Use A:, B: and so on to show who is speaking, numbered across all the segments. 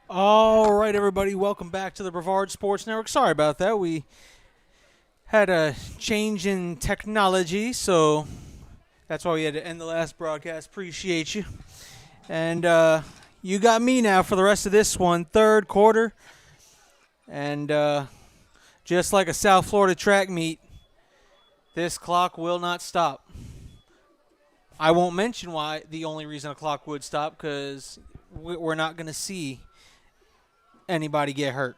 A: All right, everybody, welcome back to the Brevard Sports Network. Sorry about that. We had a change in technology, so that's why we had to end the last broadcast. Appreciate you. And you got me now for the rest of this one, third quarter. And just like a South Florida track meet, this clock will not stop. I won't mention why the only reason a clock would stop, because we're not going to see anybody get hurt.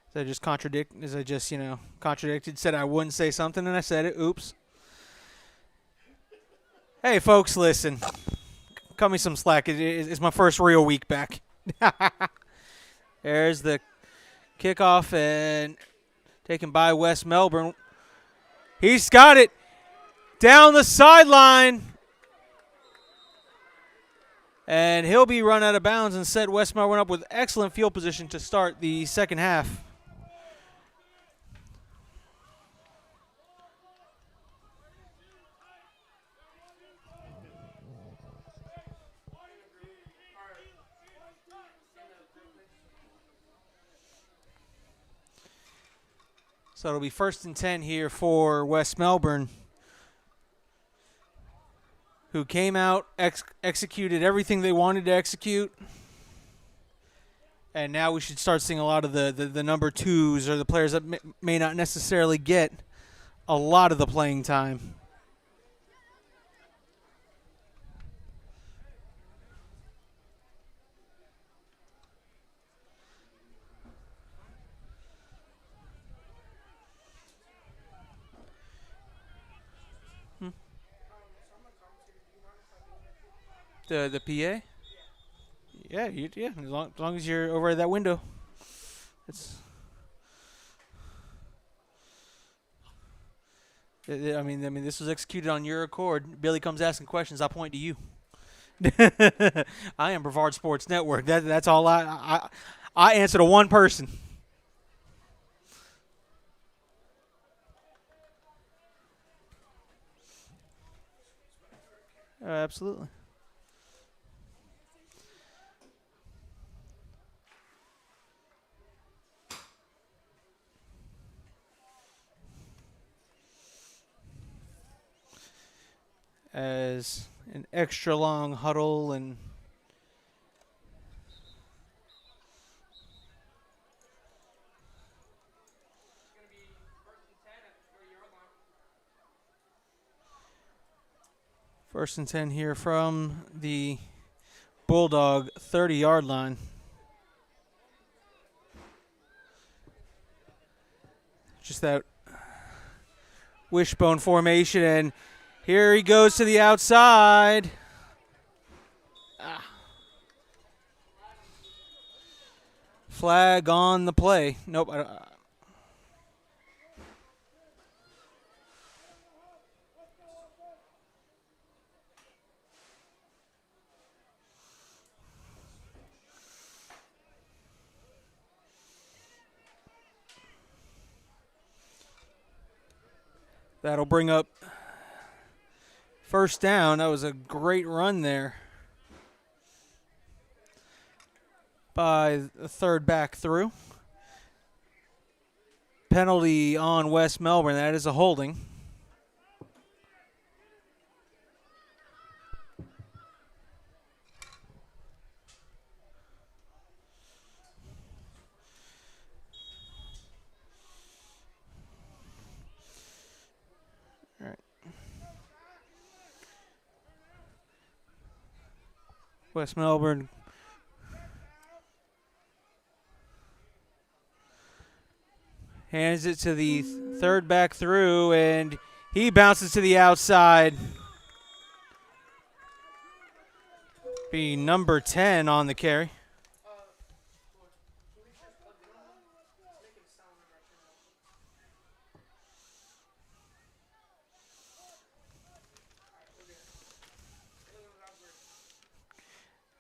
A: As I just contradicted, said I wouldn't say something, and I said it. Oops. Hey, folks, listen. Cut me some slack. It's my first real week back. There's the kickoff and taken by West Melbourne. He's got it down the sideline. And he'll be run out of bounds and set West Melbourne up with excellent field position to start the second half. So it'll be 1st and 10 here for West Melbourne, who came out, executed everything they wanted to execute. And now we should start seeing a lot of the number twos, or the players that may not necessarily get a lot of the playing time. The PA? Yeah, as long as you're over at that window. I mean, this was executed on your accord. Billy comes asking questions, I point to you. I am Brevard Sports Network. That's all I answer to one person. Absolutely. As an extra long huddle and first and 10 here from the Bulldog 30-yard line. Just that wishbone formation, and here he goes to the outside. Flag on the play. Nope. That'll bring up first down. That was a great run there by the third back through. Penalty on West Melbourne. That is a holding. All right. West Melbourne hands it to the third back through, and he bounces to the outside. Be number 10 on the carry.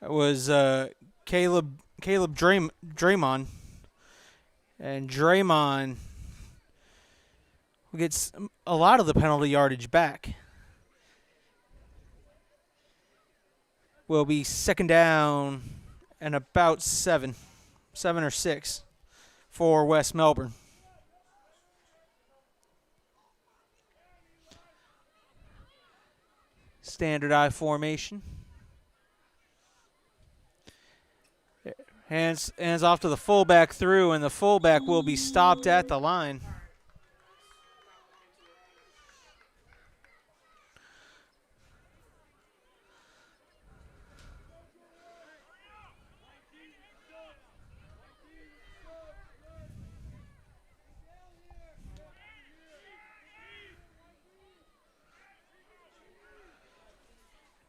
A: That was Caleb Draymond. And Draymond gets a lot of the penalty yardage back, will be second down and about 7 or 6 for West Melbourne. Standard I formation. Hands off to the fullback through, and the fullback will be stopped at the line.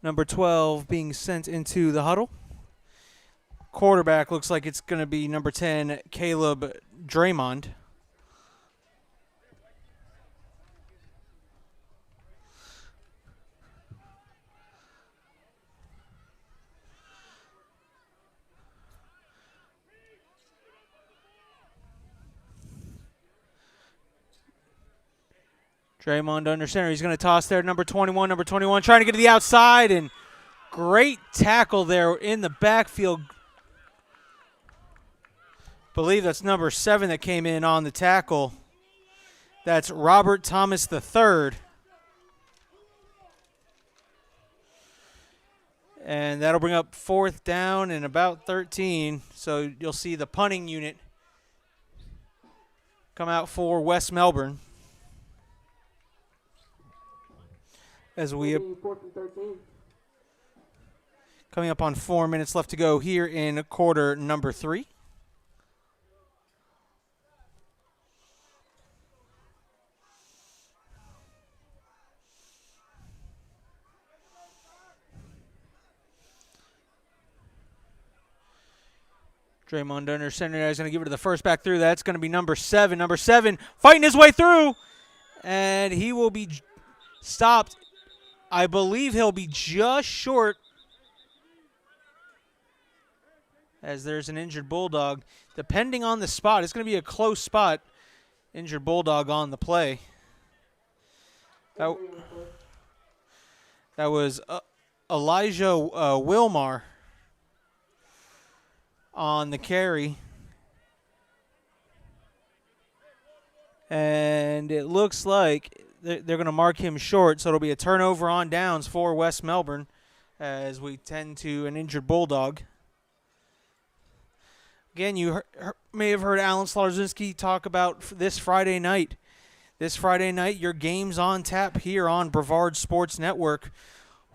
A: Number 12 being sent into the huddle. Quarterback looks like it's going to be number 10, Caleb Draymond. Draymond under center. He's going to toss there. Number 21, trying to get to the outside, and great tackle there in the backfield. Believe that's number 7 that came in on the tackle. That's Robert Thomas III. And that'll bring up 4th down and about 13. So you'll see the punting unit come out for West Melbourne. As we coming up on 4 minutes left to go here in quarter number 3. Draymond under center is going to give it to the first back through. That's going to be number 7. Number 7 fighting his way through, and he will be stopped. I believe he'll be just short, as there's an injured Bulldog. Depending on the spot, it's going to be a close spot. Injured Bulldog on the play. That was Elijah Wilmar on the carry. And it looks like they're going to mark him short, so it'll be a turnover on downs for West Melbourne as we tend to an injured Bulldog. Again, you may have heard Alan Slaughterzinski talk about this Friday night. This Friday night, your game's on tap here on Brevard Sports Network.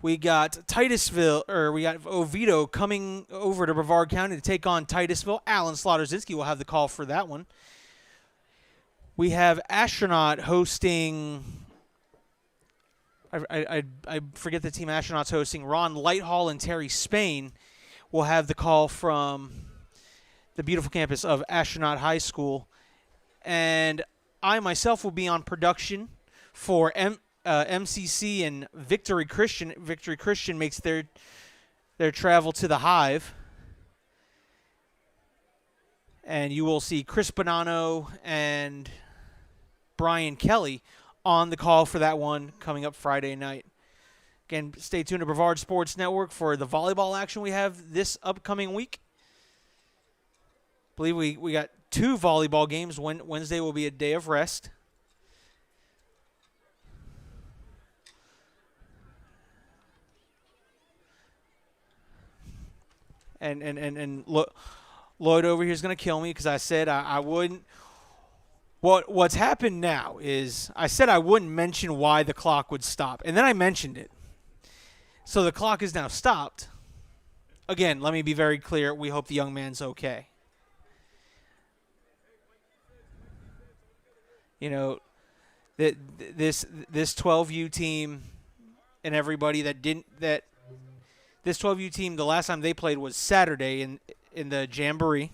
A: We got Oviedo coming over to Brevard County to take on Titusville. Alan Slaughterzinski will have the call for that one. We have Astronaut hosting. I forget the team Astronaut's hosting. Ron Lighthall and Terry Spain will have the call from the beautiful campus of Astronaut High School. And I myself will be on production for MCC and Victory Christian. Victory Christian makes their travel to the Hive. And you will see Chris Bonanno and Brian Kelly on the call for that one coming up Friday night. Again, stay tuned to Brevard Sports Network for the volleyball action we have this upcoming week. I believe we got 2 volleyball games. Wednesday will be a day of rest. And Lloyd over here is going to kill me because I said I wouldn't. What's happened now is I said I wouldn't mention why the clock would stop, and then I mentioned it. So the clock is now stopped. Again, let me be very clear. We hope the young man's okay. You know, this 12U team and everybody this 12U team, the last time they played was Saturday in the Jamboree.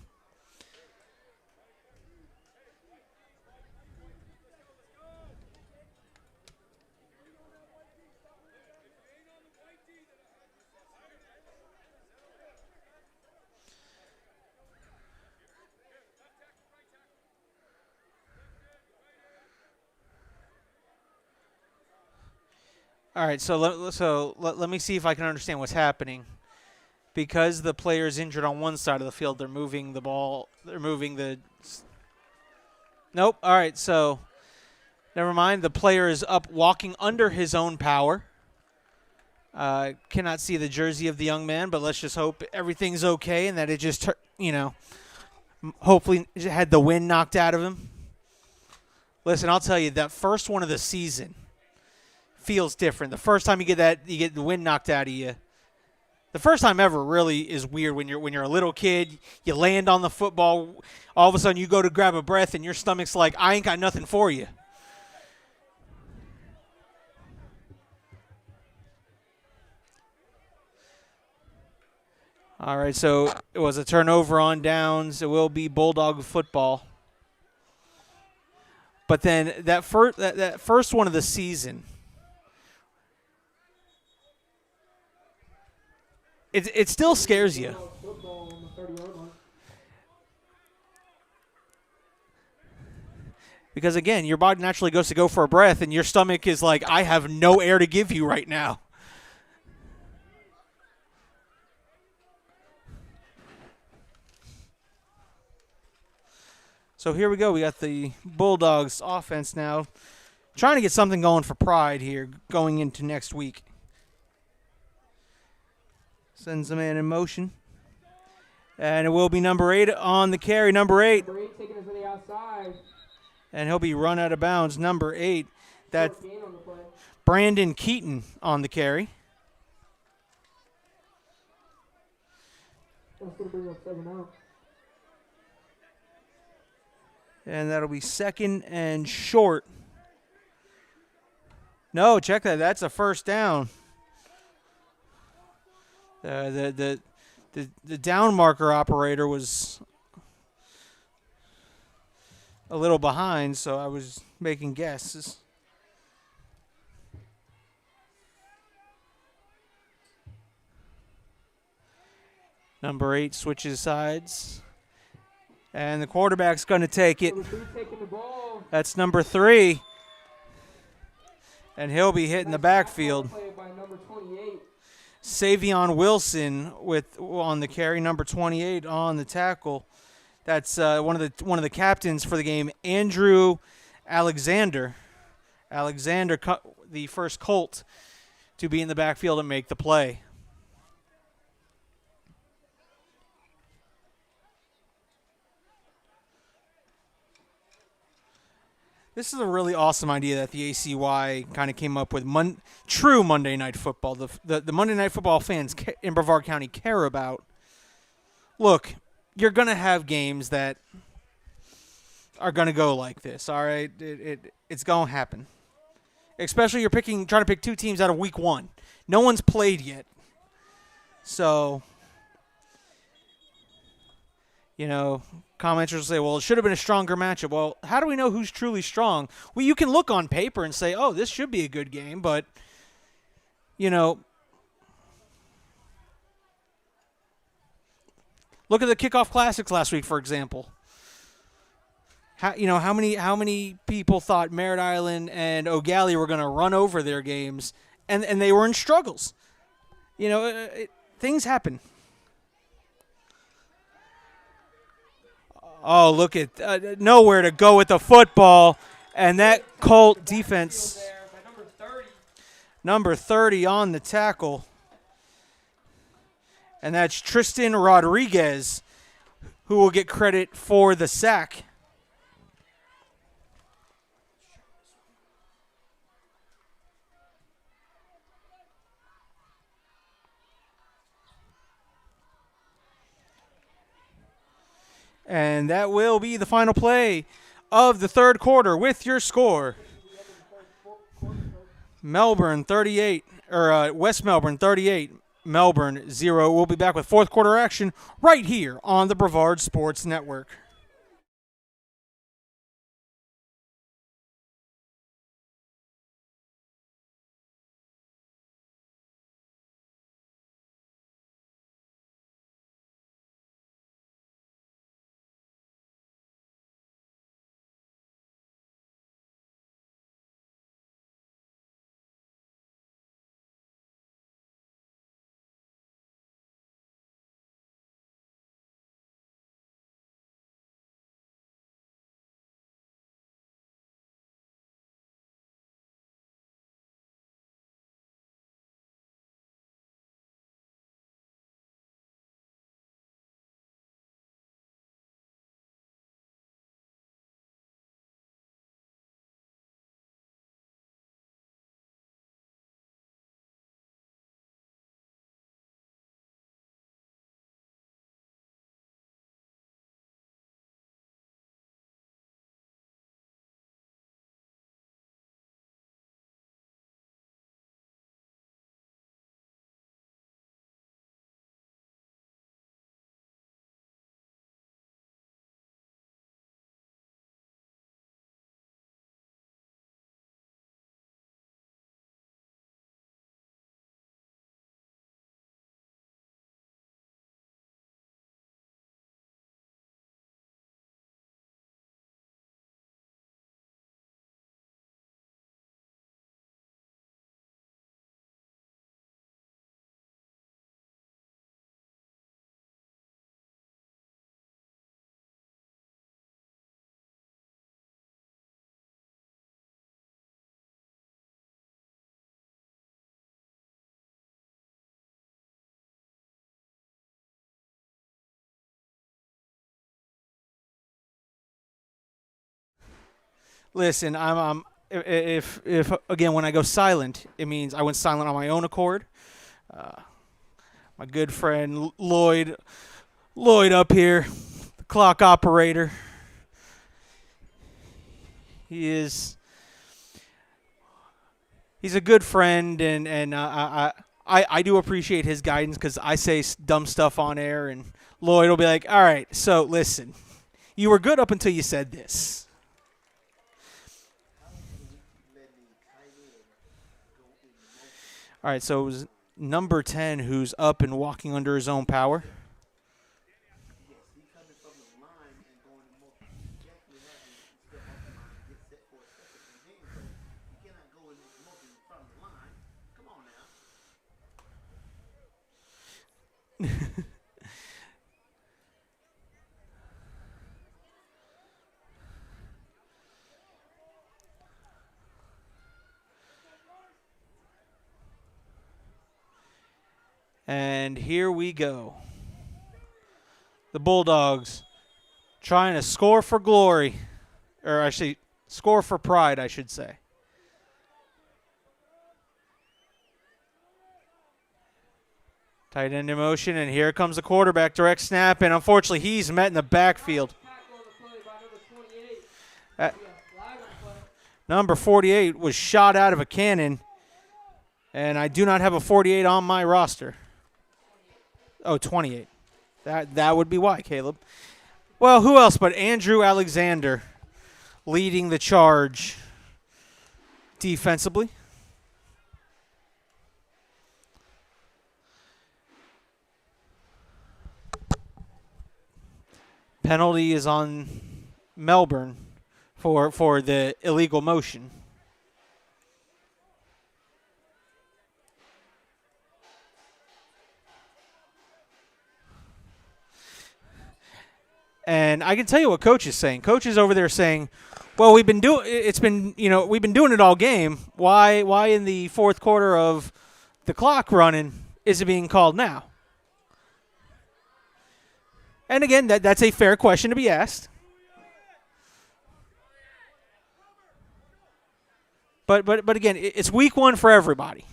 A: All right, so let me see if I can understand what's happening. because the player is injured on one side of the field, they're moving the ball. They're moving the. Nope. All right. So, never mind. The player is up, walking under his own power. Cannot see the jersey of the young man, but let's just hope everything's okay and that it just, hopefully had the wind knocked out of him. Listen, I'll tell you, that first one of the season feels different. The first time you get the wind knocked out of you. The first time ever really is weird when you're a little kid. You land on the football, all of a sudden you go to grab a breath and your stomach's like, I ain't got nothing for you. All right, so it was a turnover on downs. It will be Bulldog football. But then that first one of the season, it still scares you. Because, again, your body naturally goes to go for a breath, and your stomach is like, I have no air to give you right now. So here we go. We got the Bulldogs offense now. Trying to get something going for Pride here going into next week. Sends the man in motion. And it will be number 8 on the carry. Number 8.
B: Number 8 taking it to the outside.
A: And he'll be run out of bounds. Number 8. That's Brandon Keaton on the carry.
B: That's going to bring up 7 out.
A: And that'll be 2nd and short. No, check that. That's a first down. The down marker operator was a little behind, so I was making guesses. Number 8 switches sides. And the quarterback's going to take it.
B: Taking the ball.
A: That's number 3. And he'll be hitting the backfield.
B: By number 28.
A: Savion Wilson on the carry, number 28 on the tackle. That's one of the captains for the game, Andrew Alexander. Alexander, the first Colt to be in the backfield and make the play. This is a really awesome idea that the ACY kind of came up with. True Monday Night Football. The Monday Night Football fans in Brevard County care about. Look, you're going to have games that are going to go like this, all right? It's going to happen. Especially you're trying to pick 2 teams out of week 1. No one's played yet. So, commenters will say, well, it should have been a stronger matchup. Well, how do we know who's truly strong? Well, you can look on paper and say, oh, this should be a good game, but, look at the kickoff classics last week, for example. How many people thought Merritt Island and O'Galley were going to run over their games, and they were in struggles. Things happen. Oh, look at nowhere to go with the football, and that Colt defense. Number 30 on the tackle. And that's Tristan Rodriguez, who will get credit for the sack. And that will be the final play of the third quarter with your score. Melbourne 38, or West Melbourne 38, Melbourne 0. We'll be back with fourth quarter action right here on the Brevard Sports Network. Listen, I'm if again when I go silent, it means I went silent on my own accord. My good friend Lloyd up here, the clock operator. He's a good friend, and I do appreciate his guidance because I say dumb stuff on air, and Lloyd will be like, "All right, so listen, you were good up until you said this." All right, so it was number 10 who's up and walking under his own power. And here we go. The Bulldogs trying to score for glory. Or actually, score for pride, I should say. Tight end in motion, and here comes the quarterback. Direct snap, and unfortunately, he's met in the backfield. Number 48 was shot out of a cannon, and I do not have a 48 on my roster. Oh, 28. That would be why, Caleb. Well, who else but Andrew Alexander leading the charge defensively. Penalty is on Melbourne for the illegal motion. And I can tell you what Coach is saying. Coach is over there saying, "Well, we've been doing it all game. Why in the fourth quarter of the clock running is it being called now?" And again, that's a fair question to be asked. But again, it's week one for everybody,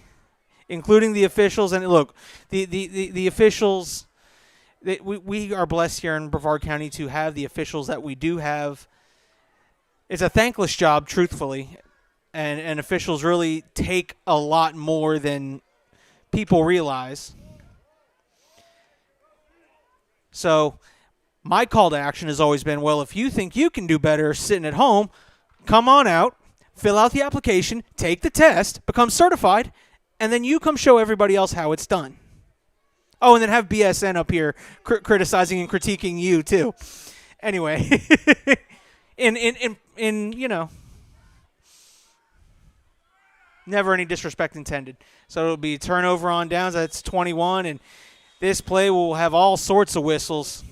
A: including the officials. And look, the officials. We are blessed here in Brevard County to have the officials that we do have. It's a thankless job, truthfully, and officials really take a lot more than people realize. So my call to action has always been, well, if you think you can do better sitting at home, come on out, fill out the application, take the test, become certified, and then you come show everybody else how it's done. Oh, and then have BSN up here criticizing and critiquing you too. Anyway, in never any disrespect intended. So it'll be turnover on downs. That's 21, and this play will have all sorts of whistles.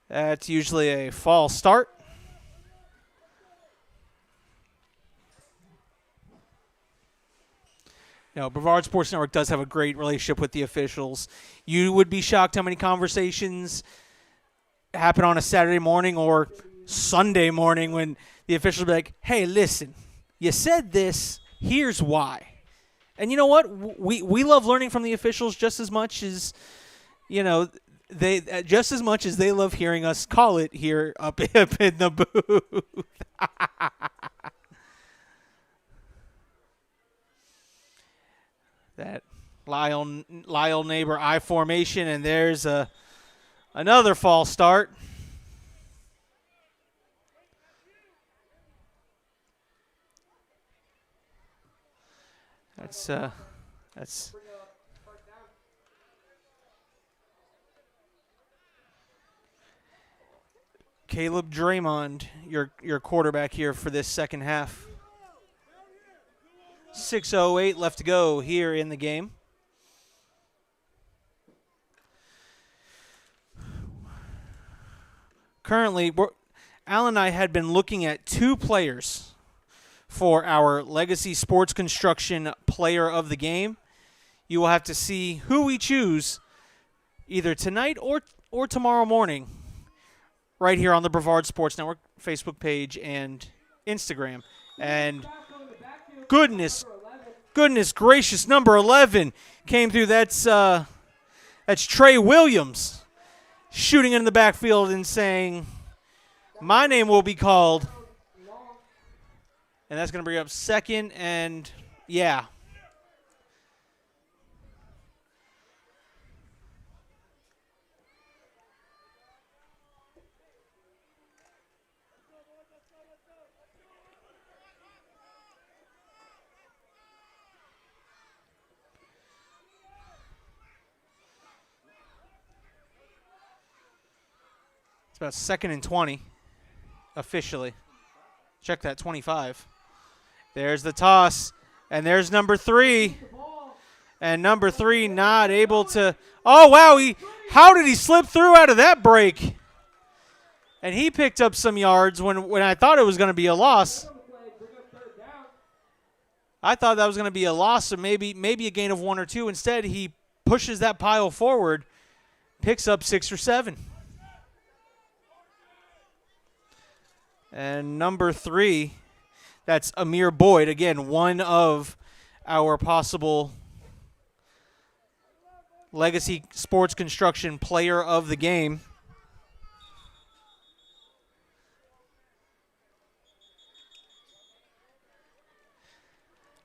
A: That's usually a false start. Brevard Sports Network does have a great relationship with the officials. You would be shocked how many conversations happen on a Saturday morning or Sunday morning when the officials will be like, "Hey, listen, you said this, here's why." And you know what? We love learning from the officials just as much as, they love hearing us call it here up in the booth. That Lyle neighbor I formation, and there's another false start. That's Caleb Draymond, your quarterback here for this second half. 6:08 left to go here in the game. Currently, Alan and I had been looking at two players for our Legacy Sports Construction Player of the Game. You will have to see who we choose either tonight or tomorrow morning right here on the Brevard Sports Network Facebook page and Instagram. And goodness gracious, number 11 came through. That's Trey Williams shooting in the backfield and saying, my name will be called. And that's going to bring up second and, yeah. It's about second and 20 officially. Check that, 25. There's the toss, and there's number 3. And number 3 not able to. Oh, wow. How did he slip through out of that break? And he picked up some yards when I thought it was going to be a loss. I thought that was going to be a loss, or maybe a gain of 1 or 2. Instead, he pushes that pile forward, picks up 6 or 7. And number 3, that's Amir Boyd. Again, one of our possible Legacy Sports Construction Player of the Game.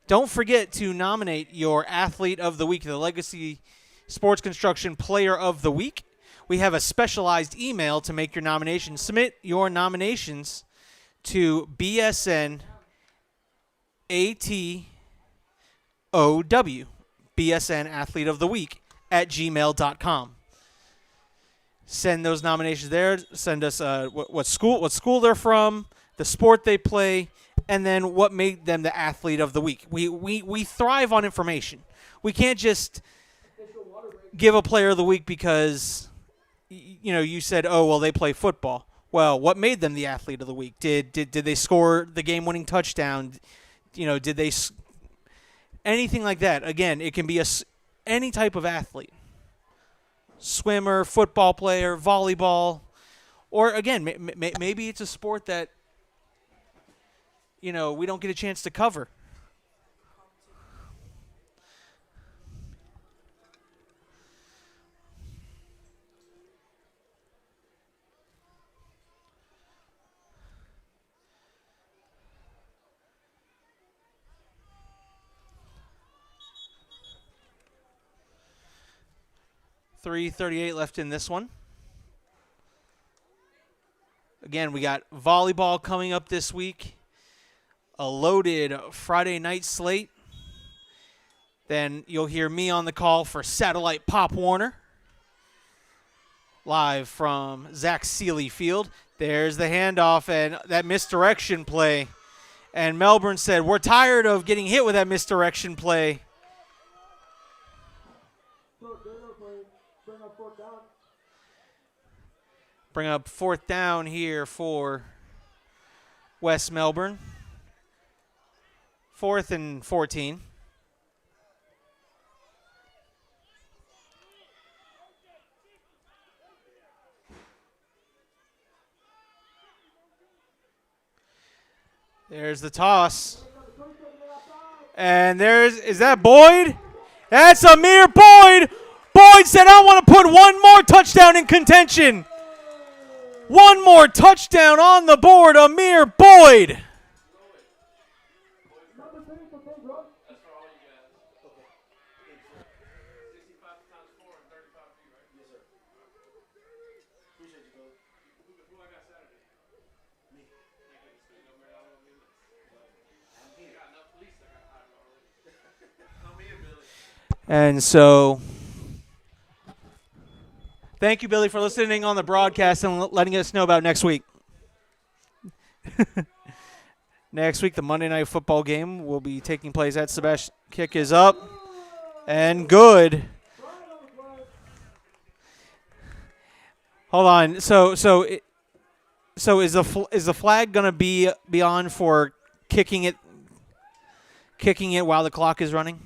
A: Don't forget to nominate your Athlete of the Week, the Legacy Sports Construction Player of the Week. We have a specialized email to make your nominations. Submit your nominations to BSN ATOW, BSN Athlete of the Week at gmail.com. Send those nominations there. Send us what school they're from, the sport they play, and then what made them the Athlete of the Week. We thrive on information. We can't just give a Player of the Week because you said, oh, well, they play football. Well, what made them the Athlete of the Week? Did they score the game-winning touchdown? Did they anything like that? Again, it can be any type of athlete. Swimmer, football player, volleyball, or again, maybe it's a sport that we don't get a chance to cover. .338 left in this one. Again, we got volleyball coming up this week. A loaded Friday night slate. Then you'll hear me on the call for Satellite Pop Warner. Live from Zach Seeley Field. There's the handoff and that misdirection play. And Melbourne said, we're tired of getting hit with that misdirection play. Bring up 4th down here for West Melbourne. 4th and 14. There's the toss. And is that Boyd? That's Amir Boyd. Boyd said, I want to put one more touchdown in contention. One more touchdown on the board, Amir Boyd. And so, thank you, Billy, for listening on the broadcast and letting us know about next week. Next week, the Monday Night Football game will be taking place at Sebastian. Kick is up and good. Hold on. So is the flag going to be on for kicking it while the clock is running?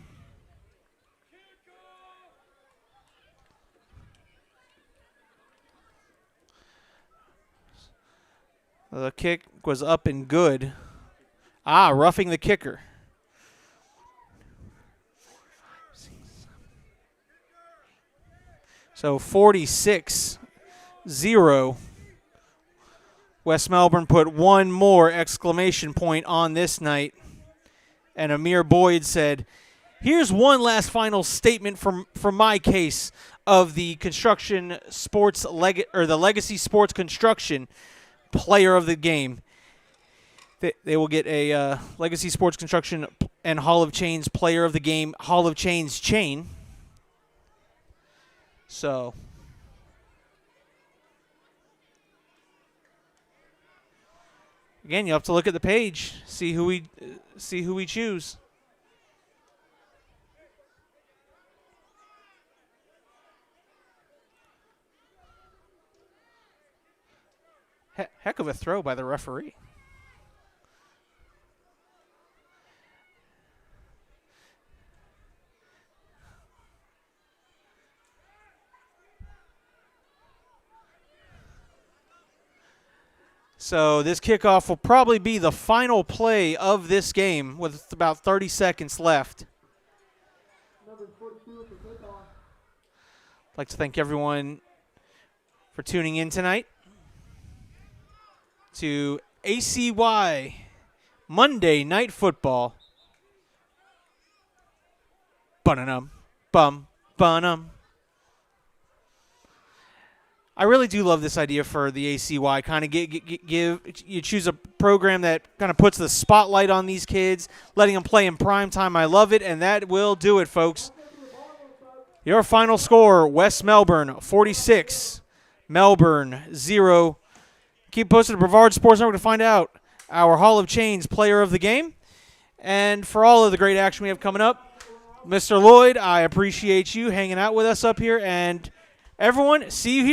A: The kick was up and good. Roughing the kicker. So 46-0. West Melbourne put one more exclamation point on this night. And Amir Boyd said, here's one last final statement from my case of the construction sports the Legacy Sports Construction player of the game. They will get a Legacy Sports Construction and Hall of Chains player of the game, Hall of Chains chain. So again, you have to look at the page, see who we choose. Heck of a throw by the referee. So this kickoff will probably be the final play of this game with about 30 seconds left.
B: Number 42 for kickoff.
A: I'd like to thank everyone for tuning in tonight to ACY Monday Night Football. Bum, bum. I really do love this idea for the ACY. Kind of you choose a program that kind of puts the spotlight on these kids, letting them play in prime time. I love it, and that will do it, folks. Your final score: West Melbourne 46, Melbourne 0. Keep posted to Brevard Sports Network to find out our Hall of Chains player of the game, and for all of the great action we have coming up. Mr. Lloyd, I appreciate you hanging out with us up here, and everyone, see you here.